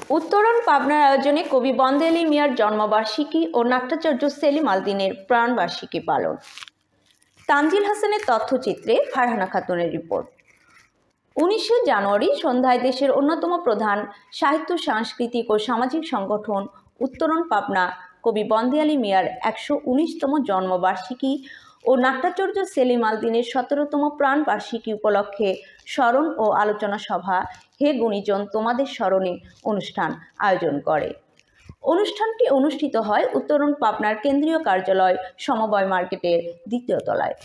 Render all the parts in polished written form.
উত্তরণ পাবনার আয়োজনে কবি বন্দে আলী মিয়ার জন্মবার্ষিকী ও নাট্যাচার্য সেলিম আল-দ্বীনের প্রাণবার্ষিকী পালন। তানজিল হাসানের তথ্যচিত্রে ফারহানা খাতুনের রিপোর্ট। 19শে জানুয়ারি সন্ধ্যায় দেশের অন্যতম প্রধান সাহিত্য, সাংস্কৃতিক ও সামাজিক সংগঠন উত্তরণ পাবনা কবি বন্দে আলী মিয়ার 119তম জন্মবার্ষিকী ও নাট্যাচার্য সেলিম আল-দ্বীনের 17তম প্রাণবার্ষিকী উপলক্ষে স্মরণ ও আলোচনা সভা হে গুণীজন তোমাদের স্মরণে অনুষ্ঠান আয়োজন করে। অনুষ্ঠানটি অনুষ্ঠিত হয় উত্তরণ পাবনার কেন্দ্রীয় কার্যালয় সমবায় মার্কেটের 2য় তলায়।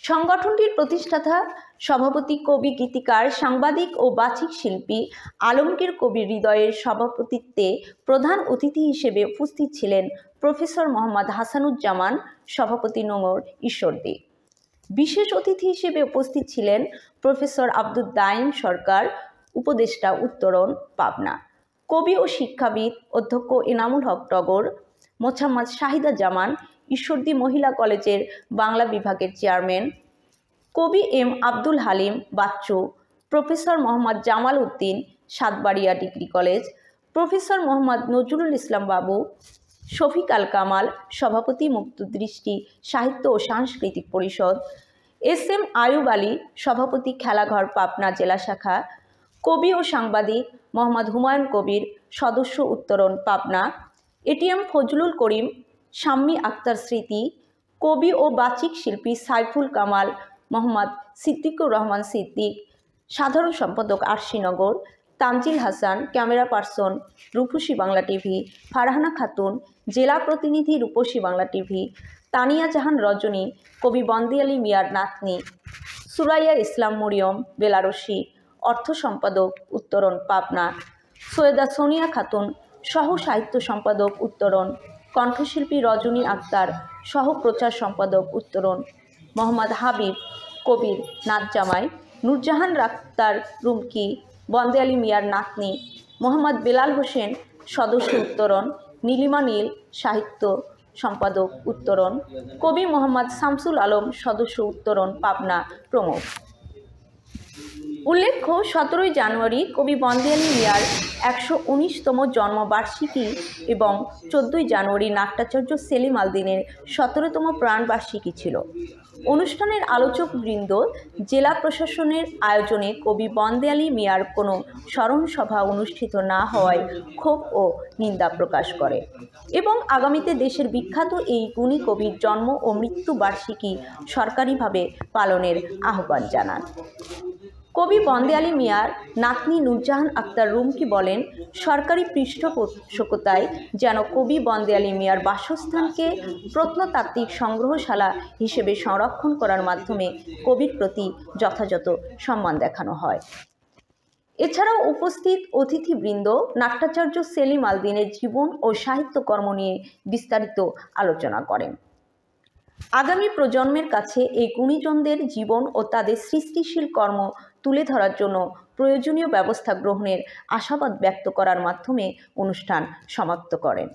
সংগঠনটির প্রতিষ্ঠাতা সভাপতি, কবি, গীতিকার, সাংবাদিক ও বাচিক শিল্পী আলমগীর কবির হৃদয়ের সভাপতিত্বে প্রধান অতিথি হিসেবে উপস্থিত ছিলেন প্রফেসর মোহাম্মদ হাসানুজ্জামান, সভাপতি নোঙর ঈশ্বরদী। বিশেষ অতিথি হিসেবে উপস্থিত ছিলেন প্রফেসর আব্দুল দাইম সরকার, উপদেষ্টা উত্তরণ পাবনা, কবি ও শিক্ষাবিদ অধ্যক্ষ এনামুল হক টগর, মোছাম্মদ শাহিদা জামান, ঈশ্বরদী মহিলা কলেজের বাংলা বিভাগের চেয়ারম্যান, কবি M Abdul Halim Bachchu, professor Mohammad Jamal Uddin, Satbaria degree college, professor Mohammad Nazrul Islam Babu, Shafiq আল কামাল, সভাপতি মুক্তদৃষ্টি সাহিত্য ও সাংস্কৃতিক পরিষদ, এস এম আয়ুব আলী, সভাপতি খেলাঘর পাবনা জেলা শাখা, কবি ও সাংবাদিক মোহাম্মদ হুমায়ুন কবির, সদস্য উত্তরণ পাবনা, এটিএম ফজলুল করিম, শাম্মী আক্তার স্মৃতি, কবি ও বাচিক শিল্পী সাইফুল কামাল, মোহাম্মদ সিদ্দিকুর রহমান সিদ্দিক, সাধারণ সম্পাদক আরশিনগর, তানজিল হাসান, ক্যামেরা পার্সন রূপসী বাংলা টিভি, ফারহানা খাতুন, জেলা প্রতিনিধি রূপসী বাংলা টিভি, তানিয়া জাহান রজনী, কবি বন্দে আলী মিয়ার নাতনি, সুরাইয়া ইসলাম মরিয়ম বেলারসি, অর্থ সম্পাদক উত্তরণ পাবনা, সৈয়দা সোনিয়া খাতুন, সহ সাহিত্য সম্পাদক উত্তরণ, কণ্ঠশিল্পী রজনী আক্তার, সহ প্রচার সম্পাদক উত্তরণ, মোহাম্মদ হাবিব কবির নাতজামাই, নূরজাহান আক্তার রুমকি, বন্দে আলী মিয়ার নাতনি, মোহাম্মদ বেলাল হোসেন, সদস্য উত্তরণ, নীলিমা নীল, সাহিত্য সম্পাদক উত্তরণ, কবি মোহাম্মদ শামসুল আলম, সদস্য উত্তরণ পাবনা প্রমুখ। উল্লেখ্য, 17ই জানুয়ারি কবি বন্দে আলী মিয়ার 119তম জন্মবার্ষিকী এবং 14ই জানুয়ারি নাট্যাচার্য সেলিম আল-দ্বীনের 17তম প্রাণবার্ষিকী ছিল। অনুষ্ঠানের আলোচকবৃন্দ জেলা প্রশাসনের আয়োজনে কবি বন্দে আলী মিয়ার কোনো স্মরণসভা অনুষ্ঠিত না হওয়ায় ক্ষোভ ও নিন্দা প্রকাশ করে এবং আগামীতে দেশের বিখ্যাত এই গুণী কবির জন্ম ও মৃত্যু বার্ষিকী সরকারিভাবে পালনের আহ্বান জানান। কবি বন্দে আলী মিয়ার নাতনি নূরজাহান আক্তার রুমকি বলেন, সরকারি পৃষ্ঠপোষকতায় যেন কবি বন্দে আলী মিয়ার বাসস্থানকে প্রত্নতাত্ত্বিক সংগ্রহশালা হিসেবে সংরক্ষণ করার মাধ্যমে কবির প্রতি যথাযথ সম্মান দেখানো হয়। এছাড়াও উপস্থিত অতিথিবৃন্দ নাট্যাচার্য সেলিম আল-দ্বীনের জীবন ও সাহিত্যকর্ম নিয়ে বিস্তারিত আলোচনা করেন। আগামী প্রজন্মের কাছে এই গুণীজনদের জীবন ও তাদের সৃষ্টিশীল কর্ম তুলে ধরার জন্য প্রয়োজনীয় ব্যবস্থা গ্রহণের আশাবাদ ব্যক্ত করার মাধ্যমে অনুষ্ঠান সমাপ্ত করেন।